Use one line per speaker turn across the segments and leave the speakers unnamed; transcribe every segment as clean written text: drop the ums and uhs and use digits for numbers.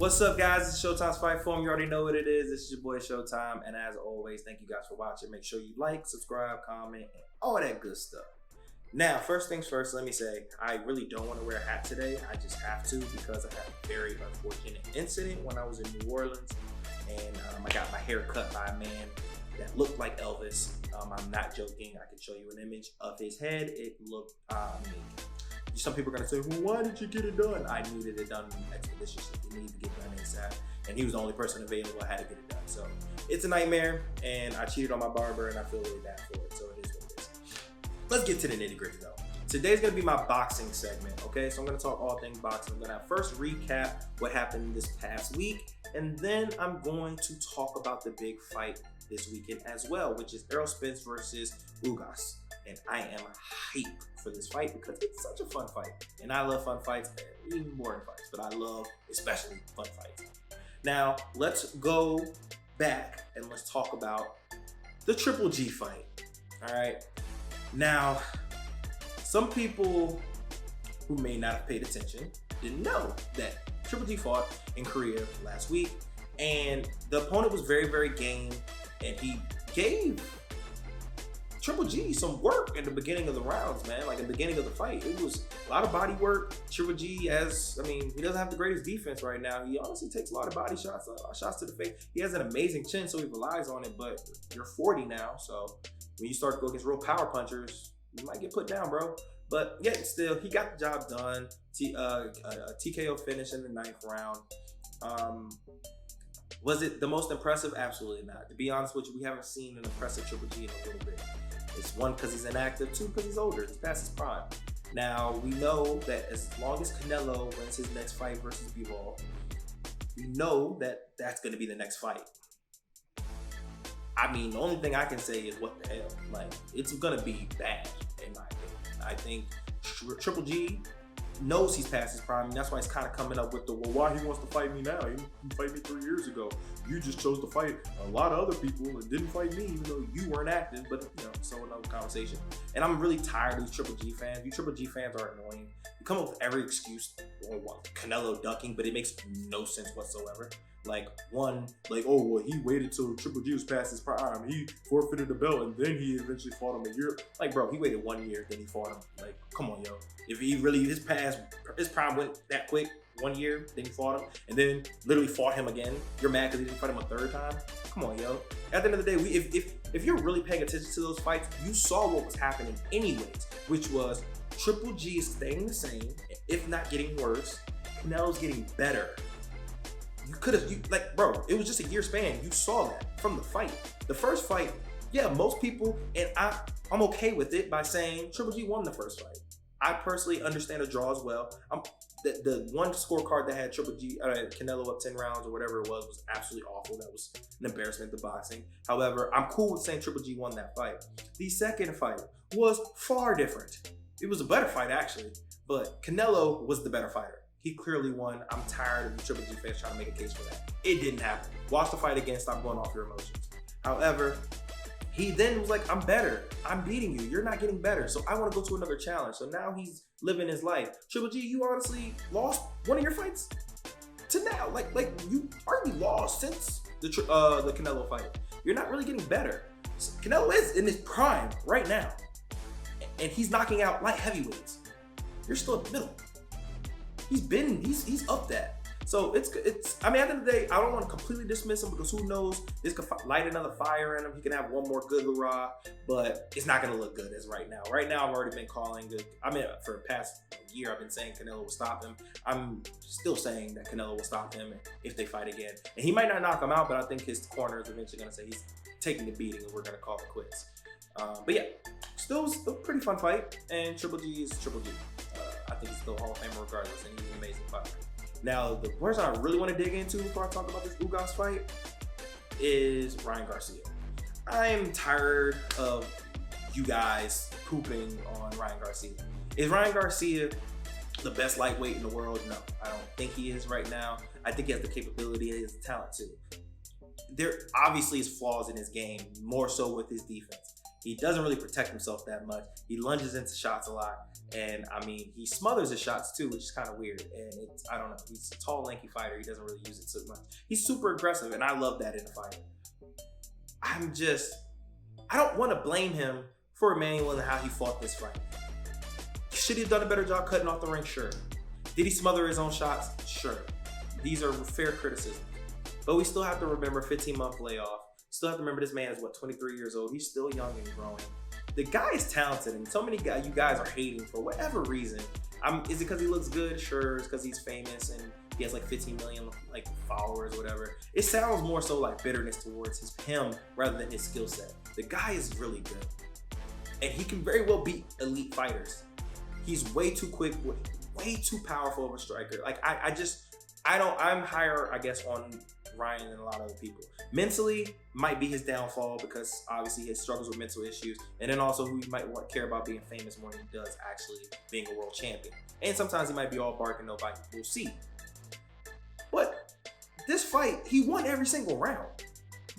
What's up, guys? It's Showtime's Fight Forum. You already know what it is. This is your boy Showtime. And as always, thank you guys for watching. Make sure you like, subscribe, comment, and all that good stuff. Now, first things first, let me say, I really don't want to wear a hat today. I just have to because I had a very unfortunate incident when I was in New Orleans. And I got my hair cut by a man that looked like Elvis. I'm not joking. I can show you an image of his head. It looked amazing. Some people are gonna say, well, why did you get it done? I needed it done expeditiously. It needed to get done ASAP. And he was the only person available. I had to get it done. So it's a nightmare, and I cheated on my barber, and I feel really bad for it. So it is what it is. Let's get to the nitty gritty though. Today's gonna be my boxing segment, okay? So I'm gonna talk all things boxing. I'm gonna first recap what happened this past week, and then I'm going to talk about the big fight this weekend as well, which is Errol Spence versus Ugas. And I am hyped for this fight because it's such a fun fight. And I love fun fights, even boring fights, but I love especially fun fights. Now, let's go back and let's talk about the Triple G fight, all right? Now, some people who may not have paid attention didn't know that Triple G fought in Korea last week, and the opponent was very, very game, and he gave Triple G some work in the beginning of the rounds, man. Like in the beginning of the fight, it was a lot of body work. Triple G he doesn't have the greatest defense right now. He honestly takes a lot of body shots, shots to the face. He has an amazing chin, so he relies on it, but you're 40 now, so when you start to go against real power punchers, you might get put down, bro. But yet still, he got the job done. TKO finish in the 9th round. Was it the most impressive? Absolutely not. To be honest with you, we haven't seen an impressive Triple G in a little bit. It's one, because he's inactive, two, because he's older. He's past his prime. Now, we know that as long as Canelo wins his next fight versus Bivol, we know that that's going to be the next fight. I mean, the only thing I can say is what the hell. Like, it's going to be bad, in my opinion. I think Triple G knows he's past his prime, and that's why he's kind of coming up with the, well, why he wants to fight me now? He fight me 3 years ago. You just chose to fight a lot of other people and didn't fight me, even though you weren't active, but so another conversation. And I'm really tired of these Triple G fans. You Triple G fans are annoying. You come up with every excuse, Canelo ducking, but it makes no sense whatsoever. Like, one, like, oh, well, he waited till Triple G was past his prime. He forfeited the belt, and then he eventually fought him a year. Like, bro, he waited 1 year, then he fought him. Like, come on, yo. If he really, his prime went that quick, 1 year, then he fought him, and then literally fought him again. You're mad because he didn't fight him a third time? Come on, yo. At the end of the day, if you're really paying attention to those fights, you saw what was happening anyways, which was Triple G is staying the same, if not getting worse. Canelo's getting better. You could have, like, bro, it was just a year span. You saw that from the fight. The first fight, yeah, most people, and I'm okay with it by saying Triple G won the first fight. I personally understand a draw as well. The one scorecard that had Canelo up 10 rounds or whatever it was absolutely awful. That was an embarrassment to boxing. However, I'm cool with saying Triple G won that fight. The second fight was far different. It was a better fight, actually, but Canelo was the better fighter. He clearly won. I'm tired of the Triple G fans trying to make a case for that. It didn't happen. Watch the fight again. Stop going off your emotions. However, he then was like, I'm better. I'm beating you. You're not getting better. So I want to go to another challenge. So now he's living his life. Triple G, you honestly lost one of your fights to now. Like you hardly lost since the Canelo fight. You're not really getting better. Canelo is in his prime right now. And he's knocking out light heavyweights. You're still in the middle. He's up that. So it's I mean, at the end of the day, I don't want to completely dismiss him because who knows, this could light another fire in him. He can have one more good hurrah, but it's not going to look good as right now. Right now, I've already been calling it. I mean, for the past year, I've been saying Canelo will stop him. I'm still saying that Canelo will stop him if they fight again. And he might not knock him out, but I think his corner is eventually going to say he's taking a beating and we're going to call it quits. But yeah, still a pretty fun fight, and Triple G is Triple G. I think he's still Hall of Famer regardless, and he's an amazing fighter. Now, the person I really want to dig into before I talk about this Ugas fight is Ryan Garcia. I'm tired of you guys pooping on Ryan Garcia. Is Ryan Garcia the best lightweight in the world? No, I don't think he is right now. I think he has the capability and he has the talent too. There obviously is flaws in his game, more so with his defense. He doesn't really protect himself that much. He lunges into shots a lot. And I mean, he smothers his shots too, which is kind of weird. And I don't know, he's a tall, lanky fighter. He doesn't really use it so much. He's super aggressive, and I love that in a fighter. I don't want to blame him for Emmanuel and how he fought this fight. Should he have done a better job cutting off the ring? Sure. Did he smother his own shots? Sure. These are fair criticisms. But we still have to remember 15-month layoff. Still have to remember this man is, 23 years old. He's still young and growing. The guy is talented, and so many guys, you guys are hating for whatever reason. Is it because he looks good? Sure. It's because he's famous and he has 15 million followers or whatever. It sounds more so like bitterness towards him rather than his skill set. The guy is really good, and he can very well beat elite fighters. He's way too quick, way too powerful of a striker. I'm higher, I guess, on Ryan than a lot of other people. Mentally might be his downfall because obviously he struggles with mental issues, and then also who might care about being famous more than he does actually being a world champion. And sometimes he might be all bark and no bite. We'll see. But this fight, he won every single round.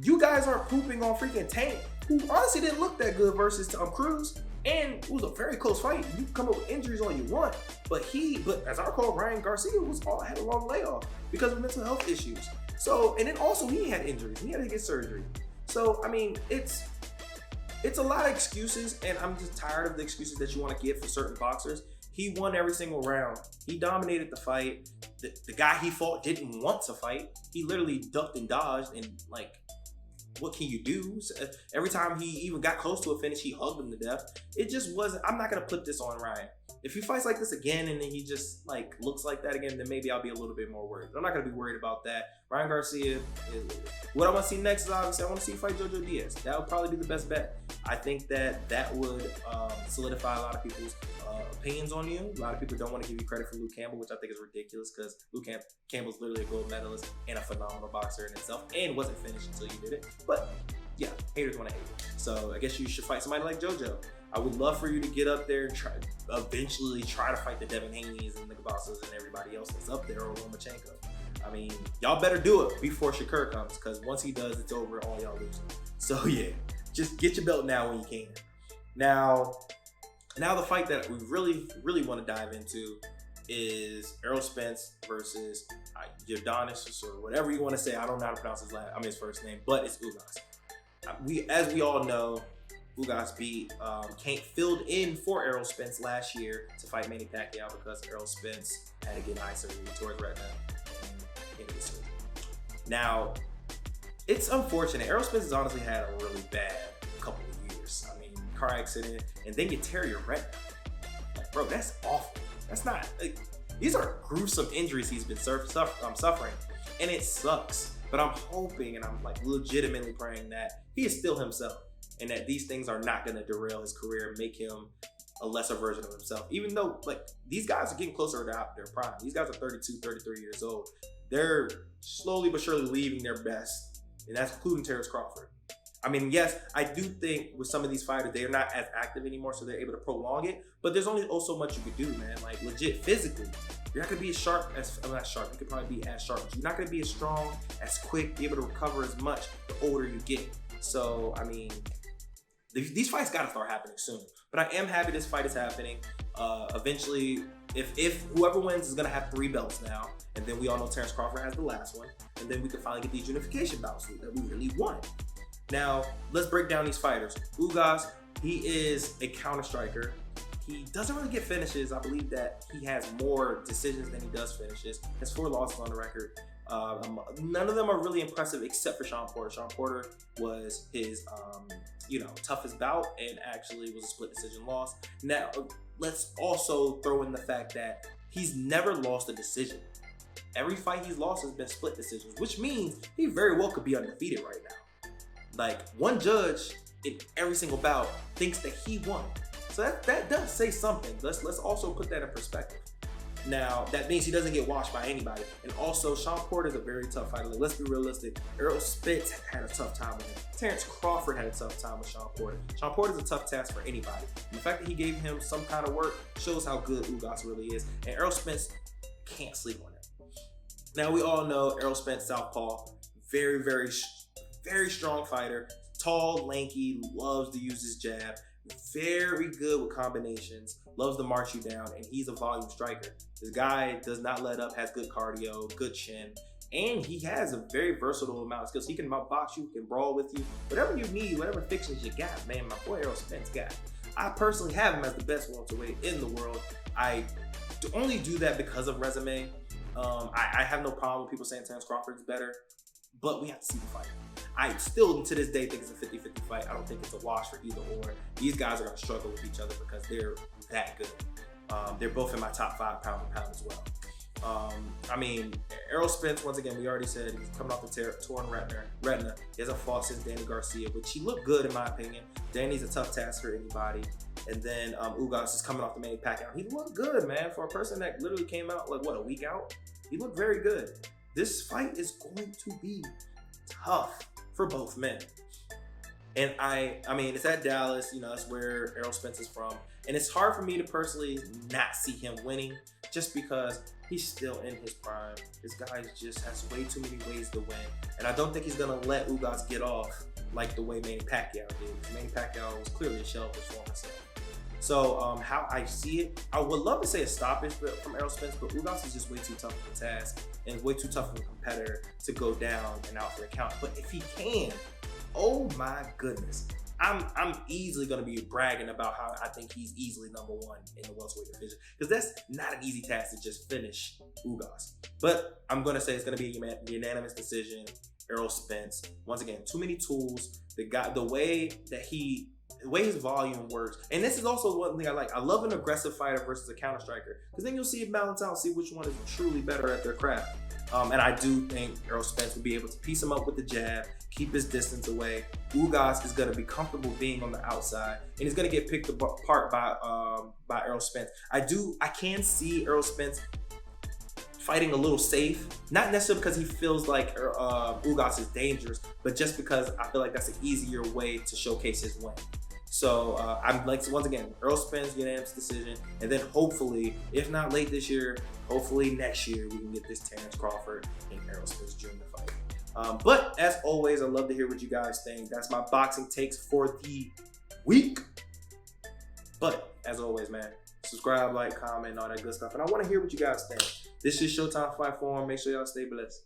You guys aren't pooping on freaking Tank, who honestly didn't look that good versus Tom Cruise, and it was a very close fight. You can come up with injuries all you want, but as I recall, Ryan Garcia had a long layoff because of mental health issues. So, and then also he had injuries. He had to get surgery. So, I mean, it's a lot of excuses, and I'm just tired of the excuses that you want to give for certain boxers. He won every single round. He dominated the fight. The guy he fought didn't want to fight. He literally ducked and dodged, and what can you do? So, every time he even got close to a finish, he hugged him to death. It just wasn't. I'm not gonna put this on Ryan. If he fights like this again and then he just looks like that again, then maybe I'll be a little bit more worried. But I'm not gonna be worried about that. Ryan Garcia, what I want to see next is obviously I want to see him fight Jojo Diaz. That would probably be the best bet. I think that would solidify a lot of people's opinions on you. A lot of people don't want to give you credit for Luke Campbell, which I think is ridiculous because Luke Campbell's literally a gold medalist and a phenomenal boxer in itself, and wasn't finished until you did it. But yeah, haters want to hate. So I guess you should fight somebody like JoJo. I would love for you to get up there and eventually try to fight the Devin Haney's and the Gabassas and everybody else that's up there, or Lomachenko. I mean, y'all better do it before Shakur comes, because once he does, it's over, all y'all lose. So yeah, just get your belt now when you can. Now the fight that we really, really want to dive into is Errol Spence versus Jordanis, or whatever you want to say. I don't know how to pronounce his first name, but it's Ugas. As we all know, Ugas filled in for Errol Spence last year to fight Manny Pacquiao because Errol Spence had to get eye surgery towards retina and get surgery. Now, it's unfortunate. Errol Spence has honestly had a really bad couple of years. I mean, car accident, and then you tear your retina. Bro, that's awful. That's not, these are gruesome injuries he's been suffering, and it sucks. But I'm hoping, and I'm legitimately praying that he is still himself, and that these things are not going to derail his career and make him a lesser version of himself. Even though these guys are getting closer to their prime. These guys are 32, 33 years old. They're slowly but surely leaving their best, and that's including Terrence Crawford. I mean, yes, I do think with some of these fighters, they are not as active anymore, so they're able to prolong it. But there's only so much you could do, man. Legit, physically, you're not gonna be as sharp as, I'm not sharp, you could probably be as sharp, but you're not gonna be as strong, as quick, be able to recover as much the older you get. So, I mean, these fights gotta start happening soon. But I am happy this fight is happening. Eventually, if whoever wins is gonna have 3 belts now, and then we all know Terrence Crawford has the last one, and then we can finally get these unification belts that we really want. Now, let's break down these fighters. Ugas, he is a counter striker. He doesn't really get finishes. I believe that he has more decisions than he does finishes. He has 4 losses on the record. None of them are really impressive except for Sean Porter. Sean Porter was his toughest bout and actually was a split decision loss. Now, let's also throw in the fact that he's never lost a decision. Every fight he's lost has been split decisions, which means he very well could be undefeated right now. One judge in every single bout thinks that he won. So that does say something. Let's also put that in perspective. Now, that means he doesn't get washed by anybody. And also, Sean Porter is a very tough fighter. Let's be realistic. Errol Spence had a tough time with him. Terrence Crawford had a tough time with Sean Porter. Sean Porter is a tough task for anybody. And the fact that he gave him some kind of work shows how good Ugas really is. And Errol Spence can't sleep on him. Now, we all know Errol Spence, southpaw, very, very strong fighter, Tall, lanky, loves to use his jab. Very good with combinations, loves to march you down, and he's a volume striker. This guy does not let up, has good cardio, good chin, and he has a very versatile amount of skills. He can box you, can brawl with you, whatever you need, whatever fixings you got, man, my boy Errol Spence got. I personally have him as the best welterweight in the world. I only do that because of resume. I have no problem with people saying Terence Crawford is better, but we have to see the fight. I still, to this day, think it's a 50-50 fight. I don't think it's a wash for either or. These guys are going to struggle with each other because they're that good. They're both in my top 5 pound for pound as well. I mean, Errol Spence, once again, we already said he's coming off the torn retina. He hasn't fought since Danny Garcia, which he looked good in my opinion. Danny's a tough task for anybody. And then Ugas is coming off the Manny Pacquiao. He looked good, man, for a person that literally came out like, what, a week out? He looked very good. This fight is going to be tough for both men. And I mean, it's at Dallas, you know, that's where Errol Spence is from. And it's hard for me to personally not see him winning just because he's still in his prime. This guy just has way too many ways to win. And I don't think he's gonna let Ugas get off like the way Manny Pacquiao did. Manny Pacquiao was clearly a shell of his former self. So how I see it, I would love to say a stoppage from Errol Spence, but Ugas is just way too tough of a task and way too tough of a competitor to go down and out for the count. But if he can, oh my goodness, I'm easily going to be bragging about how I think he's easily #1 in the welterweight division, because that's not an easy task to just finish Ugas. But I'm going to say it's going to be a unanimous decision. Errol Spence, once again, too many tools. The way his volume works. And this is also one thing I like. I love an aggressive fighter versus a counter striker, because then you'll see it balance out, see which one is truly better at their craft. And I do think Errol Spence will be able to piece him up with the jab, keep his distance away. Ugas is going to be comfortable being on the outside, and he's going to get picked apart by Errol Spence. I can see Errol Spence fighting a little safe, not necessarily because he feels like Ugas is dangerous, but just because I feel like that's an easier way to showcase his win. So I'm like, once again, Errol Spence unanimous decision, and then hopefully, if not late this year, hopefully next year we can get this Terence Crawford and Errol Spence Jr. fight. But as always, I love to hear what you guys think. That's my boxing takes for the week. But as always, man, subscribe, like, comment, all that good stuff, and I want to hear what you guys think. This is Showtime Fight Forum. Make sure y'all stay blessed.